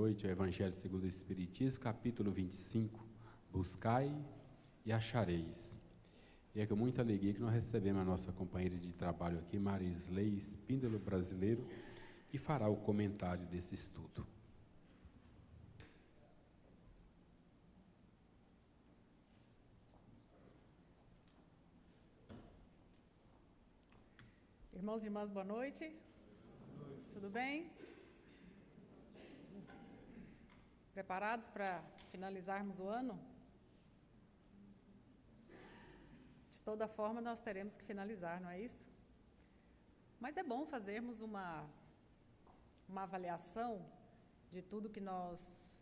noite ao Evangelho segundo o Espiritismo, capítulo 25, buscai e achareis. E é com muita alegria que nós recebemos a nossa companheira de trabalho aqui, Marisley Espíndola Brasileiro, que fará o comentário desse estudo. Irmãos e irmãs, boa noite. Boa noite. Tudo bem? Preparados para finalizarmos o ano? De toda forma, nós teremos que finalizar, não é isso? Mas é bom fazermos uma avaliação de tudo que nós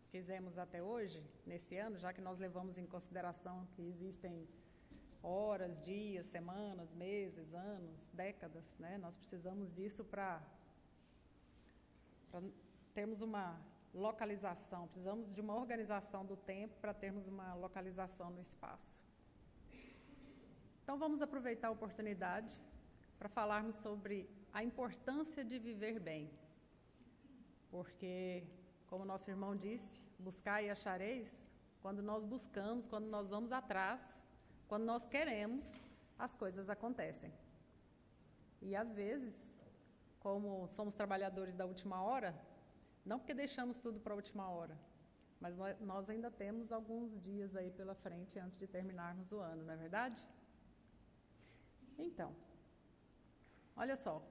fizemos até hoje, nesse ano, já que nós levamos em consideração que existem horas, dias, semanas, meses, anos, décadas, né? Nós precisamos disso para termos uma localização, precisamos de uma organização do tempo para termos uma localização no espaço. Então vamos aproveitar a oportunidade para falarmos sobre a importância de viver bem, porque, como nosso irmão disse, buscai e achareis. Quando nós buscamos, quando nós vamos atrás, quando nós queremos, as coisas acontecem. E às vezes, como somos trabalhadores da última hora, não porque deixamos tudo para a última hora, mas nós ainda temos alguns dias aí pela frente antes de terminarmos o ano, não é verdade? Então, olha só.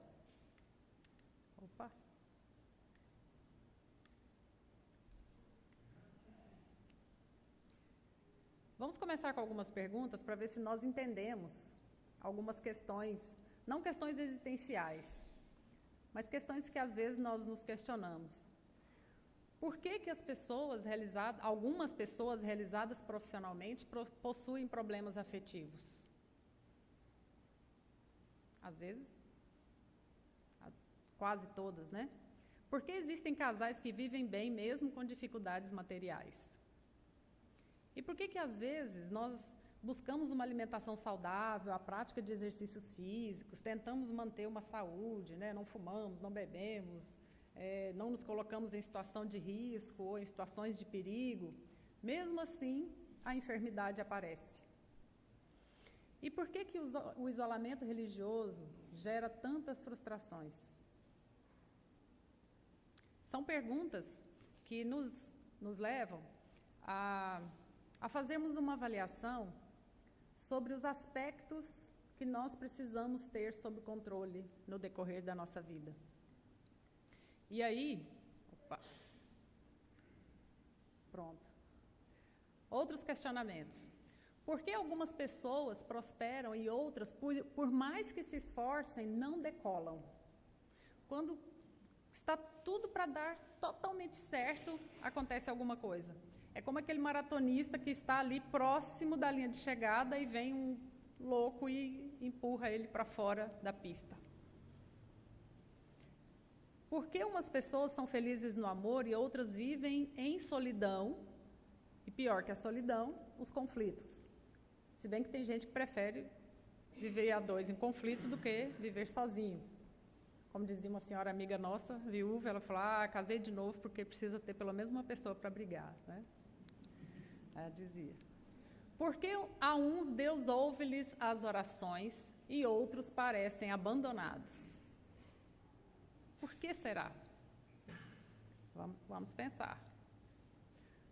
Opa! Vamos começar com algumas perguntas para ver se nós entendemos algumas questões, não questões existenciais, mas questões que às vezes nós nos questionamos. Por que as pessoas algumas pessoas realizadas profissionalmente possuem problemas afetivos? Às vezes, quase todas, né? Por que existem casais que vivem bem mesmo com dificuldades materiais? E por que às vezes nós buscamos uma alimentação saudável, a prática de exercícios físicos, tentamos manter uma saúde, né? Não fumamos, não bebemos, não nos colocamos em situação de risco ou em situações de perigo, mesmo assim a enfermidade aparece. E por que o isolamento religioso gera tantas frustrações? São perguntas que nos levam a fazermos uma avaliação sobre os aspectos que nós precisamos ter sob controle no decorrer da nossa vida. E aí, pronto. Outros questionamentos. Por que algumas pessoas prosperam e outras, por mais que se esforcem, não decolam? Quando está tudo para dar totalmente certo, acontece alguma coisa. É como aquele maratonista que está ali próximo da linha de chegada e vem um louco e empurra ele para fora da pista. Por que umas pessoas são felizes no amor e outras vivem em solidão? E pior que a solidão, os conflitos. Se bem que tem gente que prefere viver a dois em conflito do que viver sozinho. Como dizia uma senhora amiga nossa, viúva, ela falou, casei de novo porque precisa ter pelo menos uma pessoa para brigar, né? Ela dizia. Por que a uns Deus ouve-lhes as orações e outros parecem abandonados? Por que será? Vamos pensar.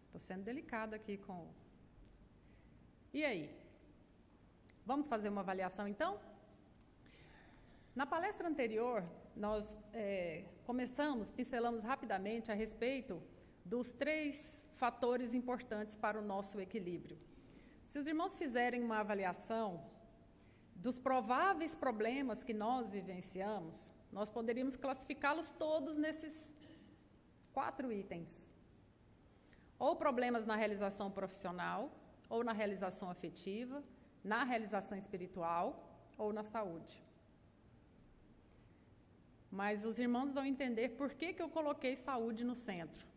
Estou sendo delicada aqui com... E aí? Vamos fazer uma avaliação, então? Na palestra anterior, nós pincelamos rapidamente a respeito dos 3 fatores importantes para o nosso equilíbrio. Se os irmãos fizerem uma avaliação dos prováveis problemas que nós vivenciamos, nós poderíamos classificá-los todos nesses 4 itens. Ou problemas na realização profissional, ou na realização afetiva, na realização espiritual, ou na saúde. Mas os irmãos vão entender por que eu coloquei saúde no centro.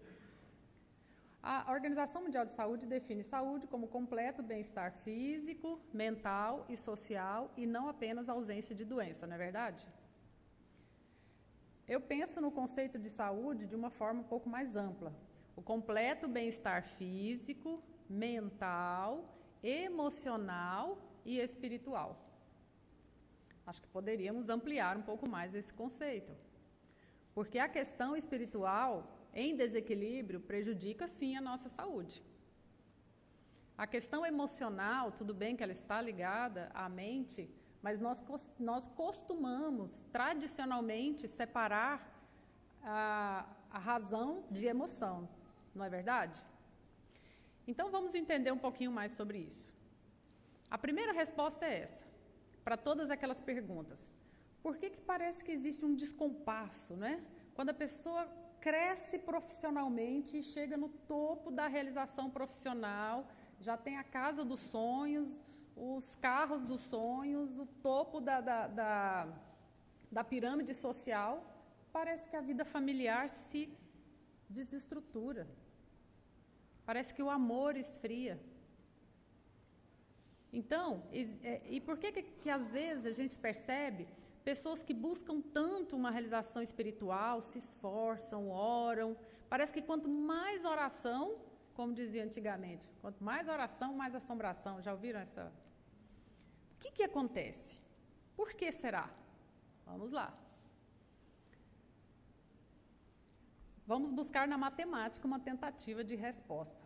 A Organização Mundial de Saúde define saúde como completo bem-estar físico, mental e social, e não apenas ausência de doença, não é verdade? eu penso no conceito de saúde de uma forma um pouco mais ampla. O completo bem-estar físico, mental, emocional e espiritual. Acho que poderíamos ampliar um pouco mais esse conceito. Porque a questão espiritual, em desequilíbrio, prejudica sim a nossa saúde. A questão emocional, tudo bem que ela está ligada à mente, mas nós costumamos, tradicionalmente, separar a razão de emoção, não é verdade? Então, vamos entender um pouquinho mais sobre isso. A primeira resposta é essa, para todas aquelas perguntas. Por que parece que existe um descompasso, né? Quando a pessoa cresce profissionalmente e chega no topo da realização profissional, já tem a casa dos sonhos, os carros dos sonhos, o topo da pirâmide social, parece que a vida familiar se desestrutura. Parece que o amor esfria. Então, e por que às vezes a gente percebe pessoas que buscam tanto uma realização espiritual, se esforçam, oram, parece que quanto mais oração, como dizia antigamente, quanto mais oração, mais assombração. Já ouviram essa? O que acontece? Por que será? Vamos lá. Vamos buscar na matemática uma tentativa de resposta.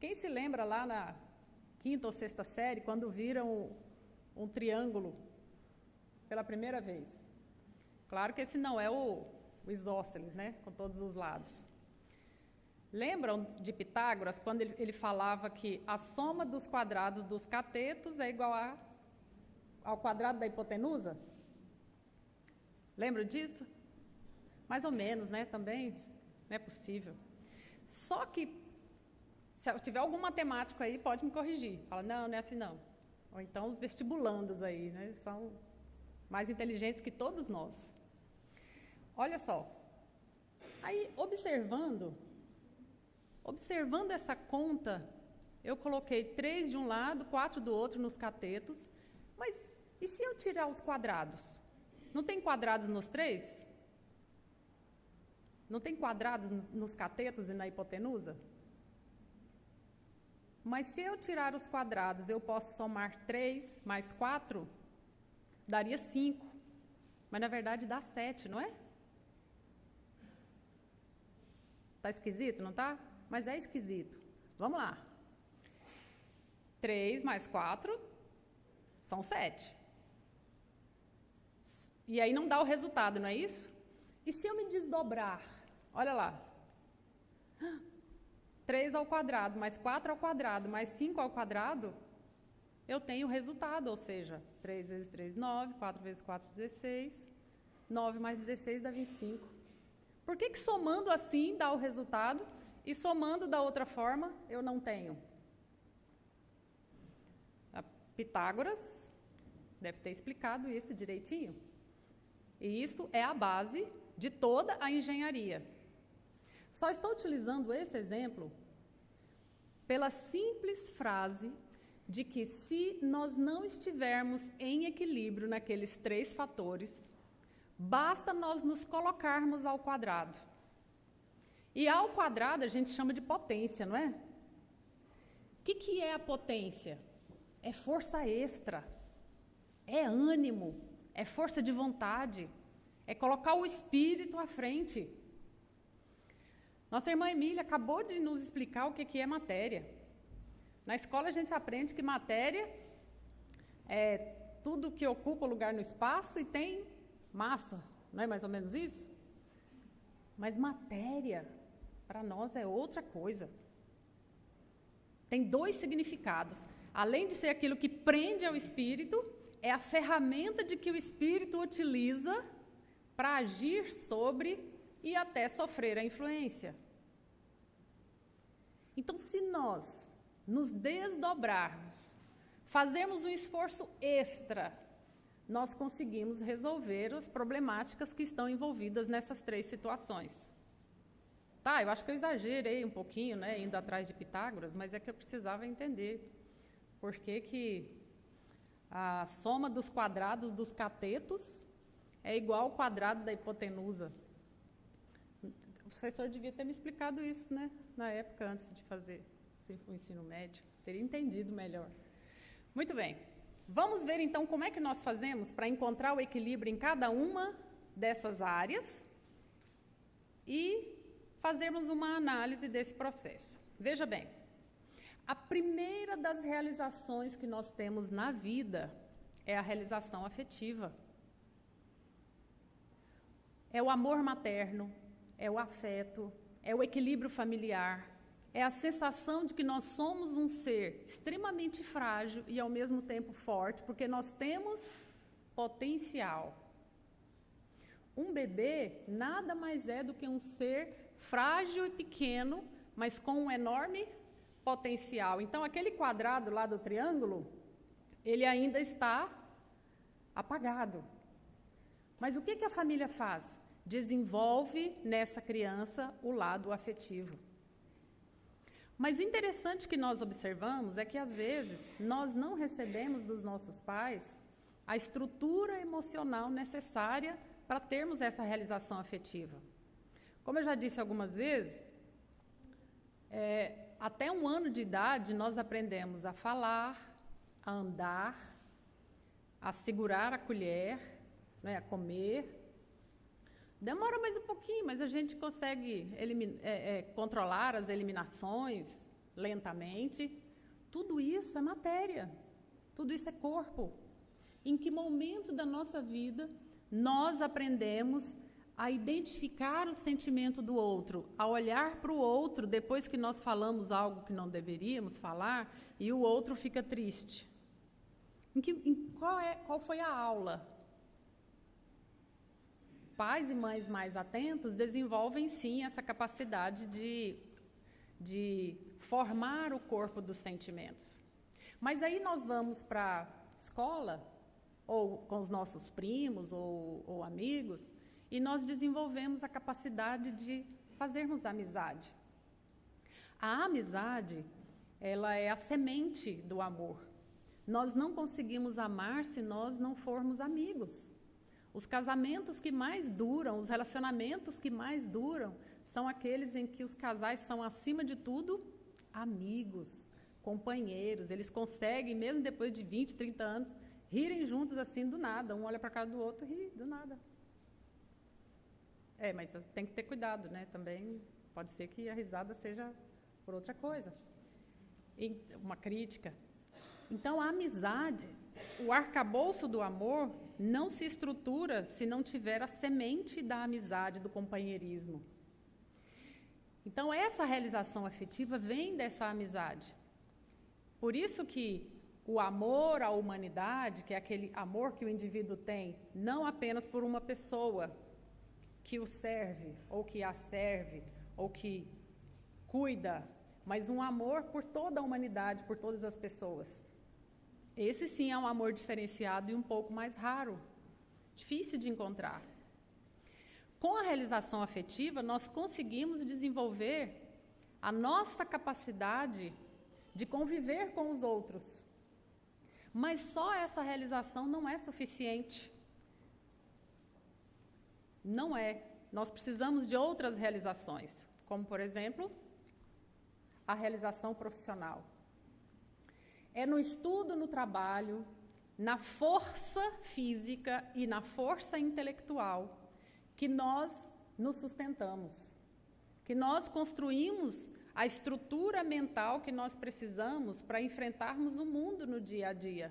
Quem se lembra lá na quinta ou sexta série, quando viram um triângulo pela primeira vez? Claro que esse não é o isósceles, né? Com todos os lados. Lembram de Pitágoras, quando ele falava que a soma dos quadrados dos catetos é igual ao quadrado da hipotenusa? Lembram disso? Mais ou menos, né? Também não é possível. Só que, se eu tiver algum matemático aí, pode me corrigir. Fala, não é assim não. Ou então os vestibulandos aí, né? São mais inteligentes que todos nós. Olha só. Aí, observando essa conta, eu coloquei 3 de um lado, 4 do outro nos catetos, mas e se eu tirar os quadrados? Não tem quadrados nos 3? Não tem quadrados nos catetos e na hipotenusa? Mas se eu tirar os quadrados, eu posso somar 3 mais 4? Daria 5. Mas, na verdade, dá 7, não é? Está esquisito, não está? Mas é esquisito. Vamos lá. 3 mais 4 são 7. E aí não dá o resultado, não é isso? E se eu me desdobrar? Olha lá. 3 ao quadrado, mais 4 ao quadrado, mais 5 ao quadrado, eu tenho o resultado, ou seja, 3 vezes 3, 9, 4 vezes 4, 16, 9 mais 16 dá 25. Por que somando assim dá o resultado e somando da outra forma eu não tenho? A Pitágoras deve ter explicado isso direitinho. E isso é a base de toda a engenharia. Só estou utilizando esse exemplo pela simples frase de que se nós não estivermos em equilíbrio naqueles 3 fatores, basta nós nos colocarmos ao quadrado. E ao quadrado a gente chama de potência, não é? O que é a potência? É força extra, é ânimo, é força de vontade, é colocar o espírito à frente. Nossa irmã Emília acabou de nos explicar o que é matéria. Na escola a gente aprende que matéria é tudo que ocupa lugar no espaço e tem massa, não é mais ou menos isso? Mas matéria, para nós, é outra coisa. Tem 2 significados. Além de ser aquilo que prende ao espírito, é a ferramenta de que o espírito utiliza para agir sobre e até sofrer a influência. Então, se nós nos desdobrarmos, fazermos um esforço extra, nós conseguimos resolver as problemáticas que estão envolvidas nessas 3 situações. Tá, eu acho que eu exagerei um pouquinho, né, indo atrás de Pitágoras, mas é que eu precisava entender por que a soma dos quadrados dos catetos é igual ao quadrado da hipotenusa. O professor devia ter me explicado isso, né? Na época, antes de fazer o ensino médio. Teria entendido melhor. Muito bem. Vamos ver, então, como é que nós fazemos para encontrar o equilíbrio em cada uma dessas áreas e fazermos uma análise desse processo. Veja bem, a primeira das realizações que nós temos na vida é a realização afetiva. É o amor materno, é o afeto, é o equilíbrio familiar, é a sensação de que nós somos um ser extremamente frágil e ao mesmo tempo forte, porque nós temos potencial. Um bebê nada mais é do que um ser frágil e pequeno, mas com um enorme potencial. Então, aquele quadrado lá do triângulo, ele ainda está apagado. Mas o que a família faz? Desenvolve nessa criança o lado afetivo. Mas o interessante que nós observamos é que, às vezes, nós não recebemos dos nossos pais a estrutura emocional necessária para termos essa realização afetiva. Como eu já disse algumas vezes, até 1 ano de idade, nós aprendemos a falar, a andar, a segurar a colher, né, a comer. Demora mais um pouquinho, mas a gente consegue controlar as eliminações lentamente. Tudo isso é matéria, tudo isso é corpo. Em que momento da nossa vida nós aprendemos a identificar o sentimento do outro, a olhar para o outro depois que nós falamos algo que não deveríamos falar e o outro fica triste? Qual foi a aula? Pais e mães mais atentos desenvolvem, sim, essa capacidade de formar o corpo dos sentimentos. Mas aí nós vamos para a escola, ou com os nossos primos ou amigos, e nós desenvolvemos a capacidade de fazermos amizade. A amizade, ela é a semente do amor. Nós não conseguimos amar se nós não formos amigos. Os casamentos que mais duram, os relacionamentos que mais duram, são aqueles em que os casais são, acima de tudo, amigos, companheiros. Eles conseguem, mesmo depois de 20, 30 anos, rirem juntos assim do nada. Um olha para a cara do outro e ri do nada. Mas tem que ter cuidado, né? Também pode ser que a risada seja por outra coisa. Uma crítica. Então, a amizade, o arcabouço do amor, não se estrutura se não tiver a semente da amizade, do companheirismo. Então, essa realização afetiva vem dessa amizade. Por isso que o amor à humanidade, que é aquele amor que o indivíduo tem, não apenas por uma pessoa que o serve, ou que a serve, ou que cuida, mas um amor por toda a humanidade, por todas as pessoas. Esse sim é um amor diferenciado e um pouco mais raro, difícil de encontrar. Com a realização afetiva, nós conseguimos desenvolver a nossa capacidade de conviver com os outros. Mas só essa realização não é suficiente. Não é. Nós precisamos de outras realizações, como, por exemplo, a realização profissional. É no estudo, no trabalho, na força física e na força intelectual que nós nos sustentamos, que nós construímos a estrutura mental que nós precisamos para enfrentarmos o mundo no dia a dia,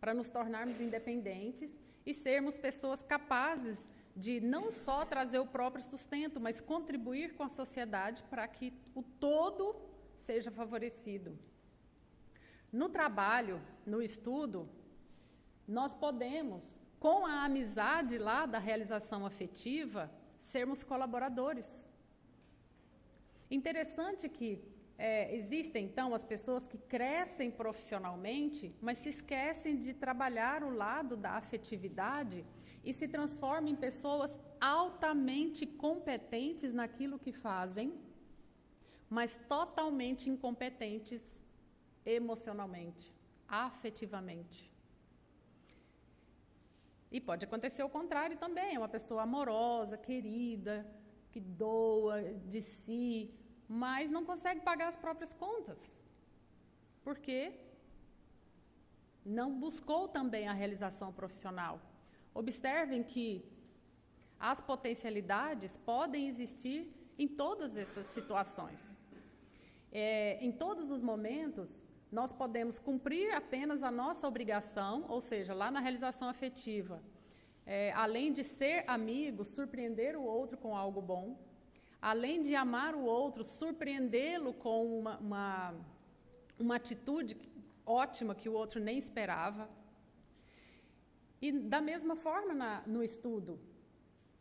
para nos tornarmos independentes e sermos pessoas capazes de não só trazer o próprio sustento, mas contribuir com a sociedade para que o todo seja favorecido. No trabalho, no estudo, nós podemos, com a amizade lá da realização afetiva, sermos colaboradores. Interessante que existem, então, as pessoas que crescem profissionalmente, mas se esquecem de trabalhar o lado da afetividade e se transformam em pessoas altamente competentes naquilo que fazem, mas totalmente incompetentes emocionalmente, afetivamente. E pode acontecer o contrário também, é uma pessoa amorosa, querida, que doa de si, mas não consegue pagar as próprias contas. Por quê? Não buscou também a realização profissional. Observem que as potencialidades podem existir em todas essas situações. Em todos os momentos, nós podemos cumprir apenas a nossa obrigação, ou seja, lá na realização afetiva, além de ser amigo, surpreender o outro com algo bom, além de amar o outro, surpreendê-lo com uma atitude ótima que o outro nem esperava. E da mesma forma no estudo,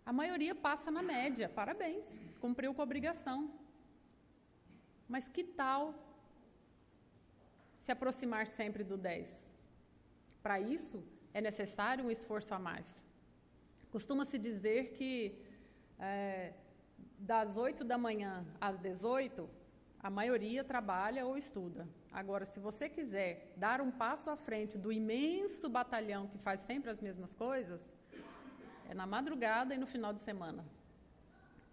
a maioria passa na média, parabéns, cumpriu com a obrigação. Mas que tal se aproximar sempre do 10? Para isso, é necessário um esforço a mais. Costuma-se dizer que das 8 da manhã às 18, a maioria trabalha ou estuda. Agora, se você quiser dar um passo à frente do imenso batalhão que faz sempre as mesmas coisas, é na madrugada e no final de semana.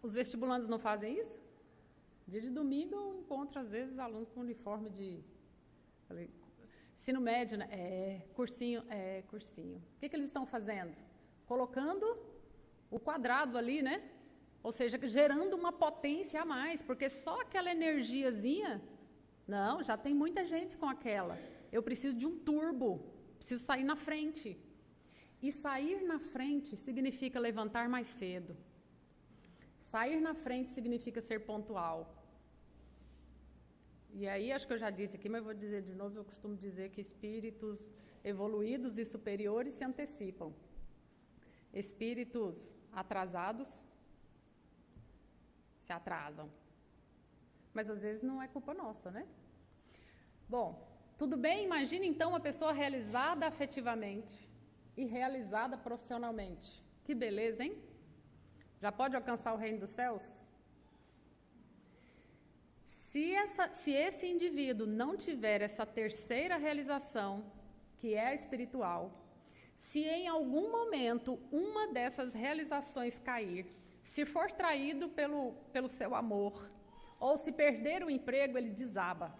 Os vestibulandos não fazem isso? Dia de domingo eu encontro, às vezes, alunos com uniforme de ensino médio, né? Cursinho. O que eles estão fazendo? Colocando o quadrado ali, né? Ou seja, gerando uma potência a mais, porque só aquela energiazinha, não, já tem muita gente com aquela. Eu preciso de um turbo, preciso sair na frente. E sair na frente significa levantar mais cedo. Sair na frente significa ser pontual. E aí, acho que eu já disse aqui, mas vou dizer de novo, eu costumo dizer que espíritos evoluídos e superiores se antecipam. Espíritos atrasados se atrasam. Mas às vezes não é culpa nossa, né? Bom, tudo bem? Imagine então uma pessoa realizada afetivamente e realizada profissionalmente. Que beleza, hein? Já pode alcançar o reino dos céus? Se esse indivíduo não tiver essa terceira realização, que é a espiritual, se em algum momento uma dessas realizações cair, se for traído pelo seu amor, ou se perder o emprego, ele desaba.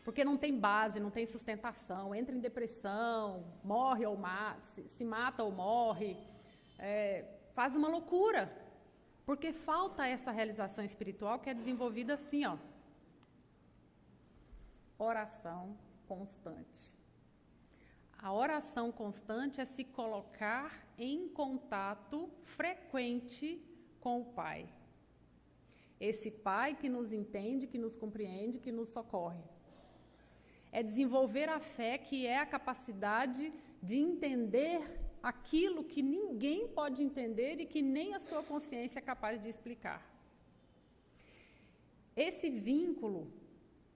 Porque não tem base, não tem sustentação, entra em depressão, morre ou se mata ou morre, faz uma loucura. Porque falta essa realização espiritual que é desenvolvida assim, ó. Oração constante. A oração constante é se colocar em contato frequente com o Pai. Esse Pai que nos entende, que nos compreende, que nos socorre. É desenvolver a fé, que é a capacidade de entender aquilo que ninguém pode entender e que nem a sua consciência é capaz de explicar. Esse vínculo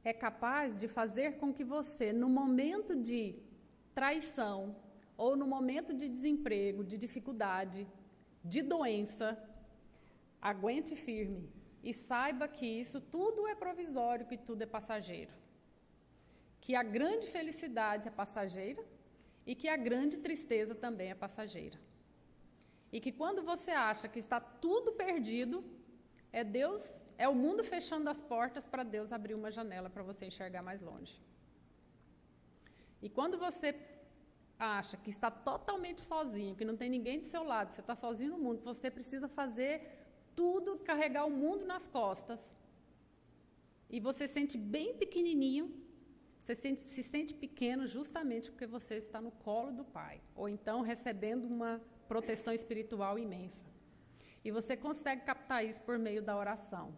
é capaz de fazer com que você, no momento de traição, ou no momento de desemprego, de dificuldade, de doença, aguente firme e saiba que isso tudo é provisório, que tudo é passageiro. Que a grande felicidade é passageira e que a grande tristeza também é passageira. E que quando você acha que está tudo perdido, é o mundo fechando as portas para Deus abrir uma janela para você enxergar mais longe. E quando você acha que está totalmente sozinho, que não tem ninguém do seu lado, você está sozinho no mundo, você precisa fazer tudo, carregar o mundo nas costas, e você se sente bem pequenininho, você se sente pequeno justamente porque você está no colo do Pai, ou então recebendo uma proteção espiritual imensa. E você consegue captar isso por meio da oração.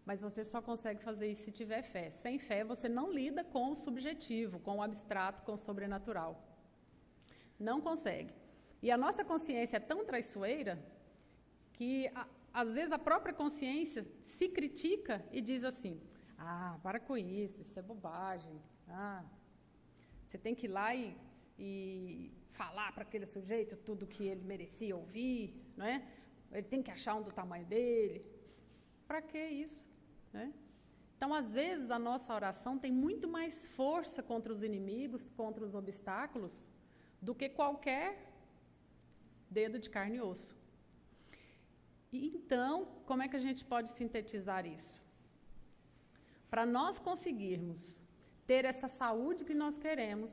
Mas você só consegue fazer isso se tiver fé. Sem fé, você não lida com o subjetivo, com o abstrato, com o sobrenatural. Não consegue. E a nossa consciência é tão traiçoeira que, às vezes, a própria consciência se critica e diz assim: para com isso é bobagem. Você tem que ir lá e falar para aquele sujeito tudo que ele merecia ouvir, não é? Ele tem que achar um do tamanho dele. Para que isso? Né? Então, às vezes, a nossa oração tem muito mais força contra os inimigos, contra os obstáculos, do que qualquer dedo de carne e osso. E então, como é que a gente pode sintetizar isso? Para nós conseguirmos ter essa saúde que nós queremos,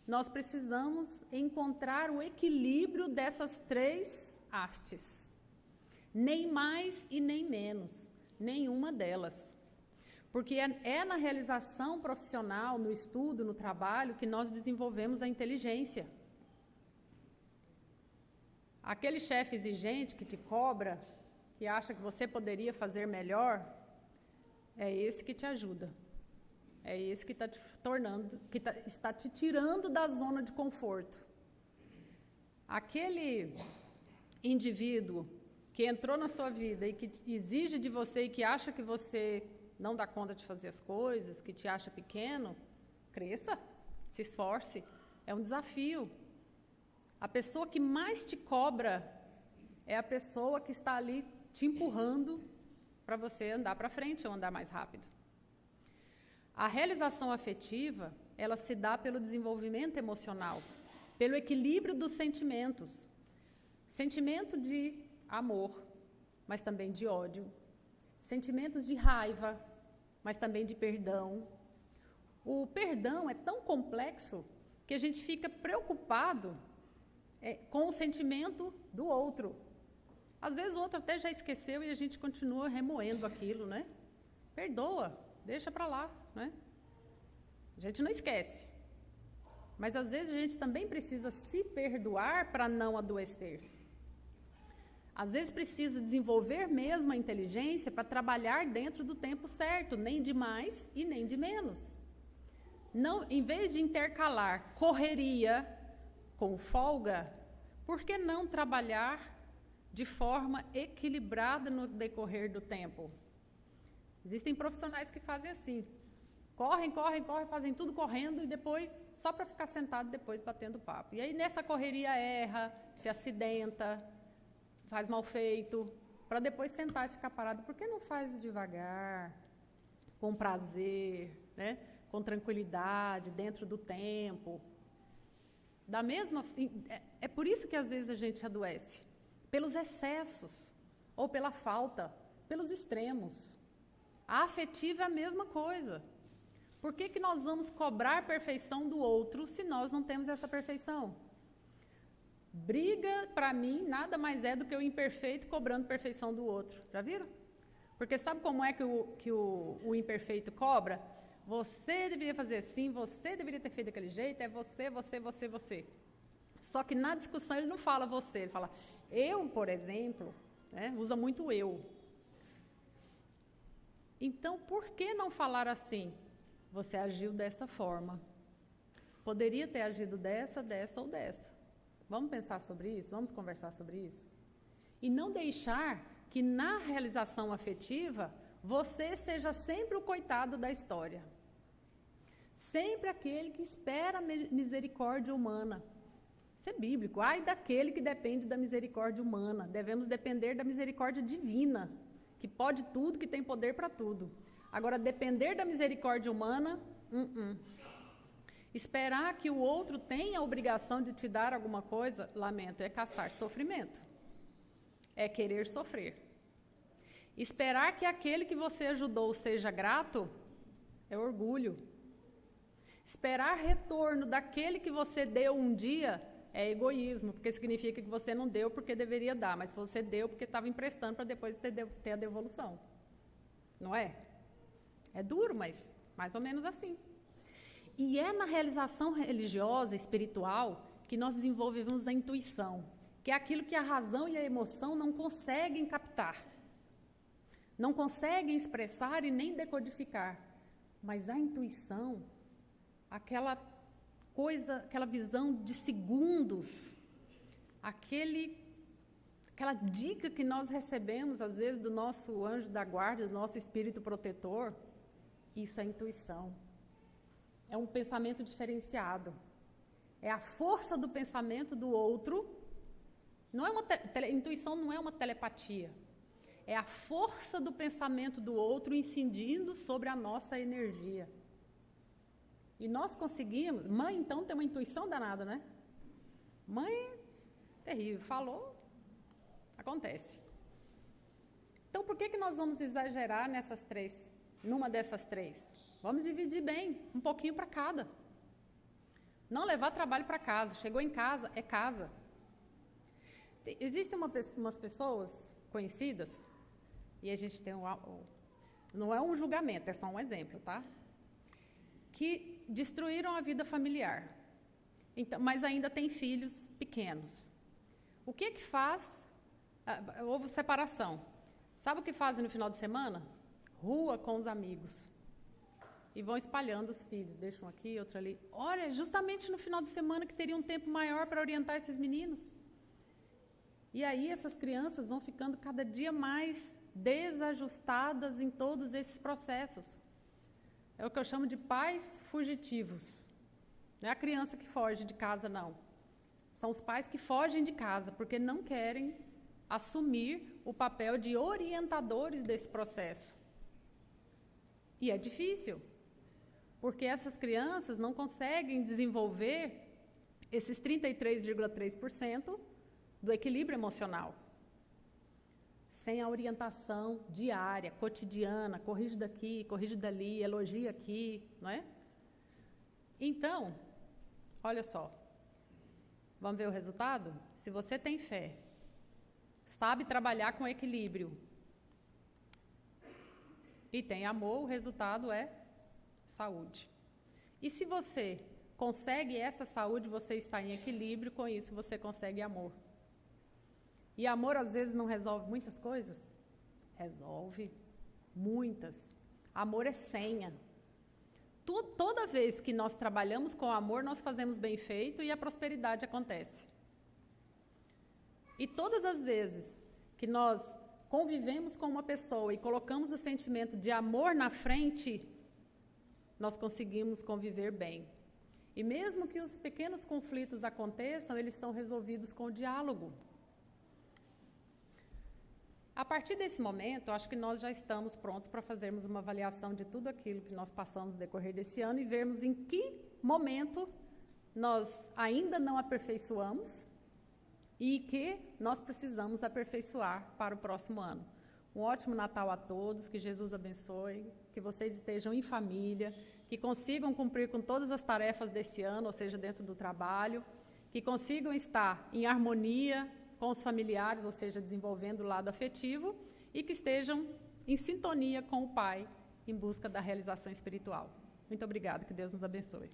nós precisamos encontrar o equilíbrio dessas 3 hastes. Nem mais e nem menos, nenhuma delas. Porque é na realização profissional, no estudo, no trabalho, que nós desenvolvemos a inteligência. Aquele chefe exigente que te cobra, que acha que você poderia fazer melhor, é esse que te ajuda. É esse que está te tornando, está te tirando da zona de conforto. Aquele indivíduo que entrou na sua vida e que exige de você e que acha que você não dá conta de fazer as coisas, que te acha pequeno, cresça, se esforce, é um desafio. A pessoa que mais te cobra é a pessoa que está ali te empurrando para você andar para frente ou andar mais rápido. A realização afetiva, ela se dá pelo desenvolvimento emocional, pelo equilíbrio dos sentimentos. Sentimento de amor, mas também de ódio. Sentimentos de raiva, mas também de perdão. O perdão é tão complexo que a gente fica preocupado com o sentimento do outro. Às vezes o outro até já esqueceu e a gente continua remoendo aquilo, né? Perdoa, deixa para lá, né? A gente não esquece. Mas às vezes a gente também precisa se perdoar para não adoecer. Às vezes precisa desenvolver mesmo a inteligência para trabalhar dentro do tempo certo, nem de mais e nem de menos. Não, em vez de intercalar correria com folga, por que não trabalhar de forma equilibrada no decorrer do tempo? Existem profissionais que fazem assim. Correm, fazem tudo correndo e depois, só para ficar sentado depois batendo papo. E aí nessa correria erra, se acidenta, faz mal feito, para depois sentar e ficar parado. Por que não faz devagar, com prazer, né? Com tranquilidade, dentro do tempo? É por isso que às vezes a gente adoece, pelos excessos, ou pela falta, pelos extremos. A afetiva é a mesma coisa. Por que nós vamos cobrar perfeição do outro se nós não temos essa perfeição? Briga, para mim, nada mais é do que o imperfeito cobrando perfeição do outro. Já viram? Porque sabe como é que o imperfeito cobra? Você deveria fazer assim, você deveria ter feito daquele jeito, é você. Só que na discussão ele não fala você, ele fala eu, por exemplo, né, usa muito eu. Então, por que não falar assim? Você agiu dessa forma. Poderia ter agido dessa ou dessa. Vamos pensar sobre isso? Vamos conversar sobre isso? E não deixar que na realização afetiva você seja sempre o coitado da história. Sempre aquele que espera a misericórdia humana. Isso é bíblico. Ai daquele que depende da misericórdia humana. Devemos depender da misericórdia divina, que pode tudo, que tem poder para tudo. Agora, depender da misericórdia humana, Esperar que o outro tenha a obrigação de te dar alguma coisa, lamento, é caçar sofrimento. É querer sofrer. Esperar que aquele que você ajudou seja grato, é orgulho. Esperar retorno daquele que você deu um dia, é egoísmo, porque significa que você não deu porque deveria dar, mas você deu porque estava emprestando para depois ter a devolução. Não é? É duro, mas mais ou menos assim. E é na realização religiosa, espiritual, que nós desenvolvemos a intuição, que é aquilo que a razão e a emoção não conseguem captar, não conseguem expressar e nem decodificar. Mas a intuição, aquela coisa, aquela visão de segundos, aquela dica que nós recebemos, às vezes, do nosso anjo da guarda, do nosso espírito protetor, isso é intuição. É um pensamento diferenciado. É a força do pensamento do outro. Não é intuição não é uma telepatia. É a força do pensamento do outro incidindo sobre a nossa energia. E nós conseguimos... Mãe, então, tem uma intuição danada, né? Mãe terrível. Falou, acontece. Então, por que nós vamos exagerar numa dessas três? Vamos dividir bem, um pouquinho para cada. Não levar trabalho para casa. Chegou em casa, é casa. Existem umas pessoas conhecidas, e a gente tem não é um julgamento, é só um exemplo, tá? Que destruíram a vida familiar, então, mas ainda tem filhos pequenos. O que faz? Houve separação. Sabe o que fazem no final de semana? Rua com os amigos. E vão espalhando os filhos, deixam aqui, outro ali. Olha, justamente no final de semana que teria um tempo maior para orientar esses meninos. E aí essas crianças vão ficando cada dia mais desajustadas em todos esses processos. É o que eu chamo de pais fugitivos. Não é a criança que foge de casa, não. São os pais que fogem de casa, porque não querem assumir o papel de orientadores desse processo. E é difícil, porque essas crianças não conseguem desenvolver esses 33,3% do equilíbrio emocional. Sem a orientação diária, cotidiana, corrige daqui, corrige dali, elogia aqui, não é? Então, olha só, vamos ver o resultado? Se você tem fé, sabe trabalhar com equilíbrio e tem amor, o resultado é saúde. E se você consegue essa saúde, você está em equilíbrio, com isso você consegue amor. E amor às vezes não resolve muitas coisas? Resolve muitas. Amor é senha. Toda vez que nós trabalhamos com amor, nós fazemos bem feito e a prosperidade acontece. E todas as vezes que nós convivemos com uma pessoa e colocamos o sentimento de amor na frente, nós conseguimos conviver bem. E mesmo que os pequenos conflitos aconteçam, eles são resolvidos com o diálogo. A partir desse momento, acho que nós já estamos prontos para fazermos uma avaliação de tudo aquilo que nós passamos no decorrer desse ano e vermos em que momento nós ainda não aperfeiçoamos e que nós precisamos aperfeiçoar para o próximo ano. Um ótimo Natal a todos, que Jesus abençoe, que vocês estejam em família, que consigam cumprir com todas as tarefas desse ano, ou seja, dentro do trabalho, que consigam estar em harmonia com os familiares, ou seja, desenvolvendo o lado afetivo, e que estejam em sintonia com o Pai, em busca da realização espiritual. Muito obrigada, que Deus nos abençoe.